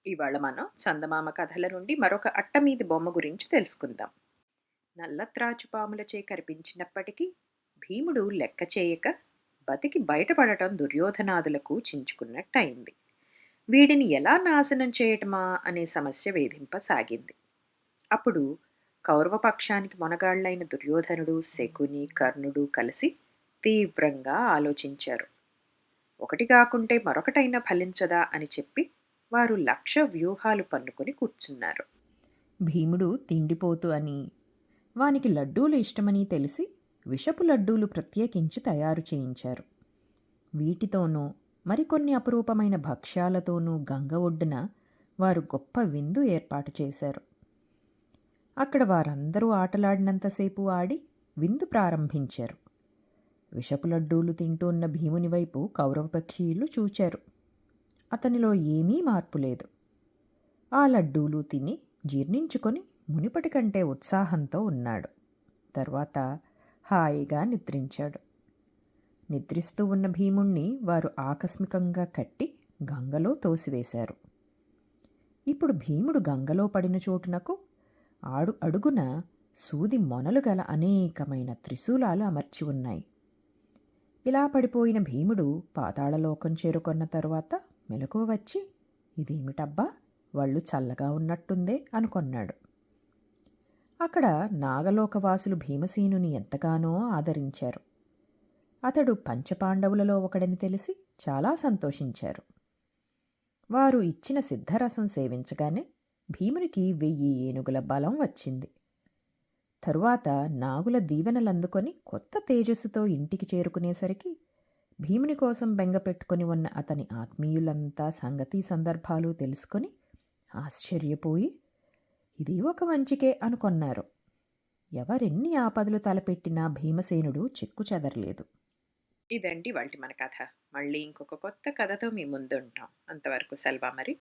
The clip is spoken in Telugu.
ఇవాళ మనం చందమామ కథల నుండి మరొక అట్టమీది బొమ్మ గురించి తెలుసుకుందాం. నల్ల త్రాచుపాములచే కనిపించినప్పటికీ భీముడు లెక్క చేయక బతికి బయటపడటం దుర్యోధనాదులకు చించుకున్నట్టయింది. వీడిని ఎలా నాశనం చేయటమా అనే సమస్య వేధింపసాగింది. అప్పుడు కౌరవపక్షానికి మొనగాళ్లైన దుర్యోధనుడు, శకుని, కర్ణుడు కలిసి తీవ్రంగా ఆలోచించారు. ఒకటి కాకుంటే మరొకటైనా ఫలించదా అని చెప్పి వారు లక్ష వ్యూహాలు పన్నుకొని కూర్చున్నారు. భీముడు తిండిపోతు అని, వానికి లడ్డూలు ఇష్టమని తెలిసి విషపు లడ్డూలు ప్రత్యేకించి తయారు చేయించారు. వీటితోనూ మరికొన్ని అపురూపమైన భక్ష్యాలతోనూ గంగ ఒడ్డున వారు గొప్ప విందు ఏర్పాటు చేశారు. అక్కడ వారందరూ ఆటలాడినంతసేపు ఆడి విందు ప్రారంభించారు. విషపు లడ్డూలు తింటూన్న భీముని వైపు కౌరవపక్షీయులు చూచారు. అతనిలో ఏమీ మార్పు లేదు. ఆ లడ్డూలు తిని జీర్ణించుకొని మునిపటి కంటే ఉత్సాహంతో ఉన్నాడు. తర్వాత హాయిగా నిద్రించాడు. నిద్రిస్తూ ఉన్న భీముణ్ణి వారు ఆకస్మికంగా కట్టి గంగలో తోసివేశారు. ఇప్పుడు భీముడు గంగలో పడిన చోటునకు అడుగున సూది మొనలు గల అనేకమైన త్రిశూలాలు అమర్చి ఉన్నాయి. ఇలా పడిపోయిన భీముడు పాతాళలోకం చేరుకొన్న తరువాత మెలకువ వచ్చి, ఇదేమిటబ్బా, వాళ్ళు చల్లగా ఉన్నట్టుందే అనుకొన్నాడు. అక్కడ నాగలోకవాసులు భీమసేనుని ఎంతగానో ఆదరించారు. అతడు పంచపాండవులలో ఒకడని తెలిసి చాలా సంతోషించారు. వారు ఇచ్చిన సిద్ధరసం సేవించగానే భీమునికి 1000 ఏనుగుల బలం వచ్చింది. తరువాత నాగుల దీవెనలందుకొని కొత్త తేజస్సుతో ఇంటికి చేరుకునేసరికి భీముని కోసం బెంగపెట్టుకుని ఉన్న అతని ఆత్మీయులంతా సంగతి సందర్భాలు తెలుసుకొని ఆశ్చర్యపోయి, ఇది ఒక మంచికే అనుకొన్నారు. ఎవరెన్ని ఆపదలు తలపెట్టినా భీమసేనుడు చెక్కు చెదరలేదు. ఇదండి వాటి మన కథ. మళ్ళీ ఇంకొక కొత్త కథతో మీ ముందుంటాం. అంతవరకు సెలవా మరి.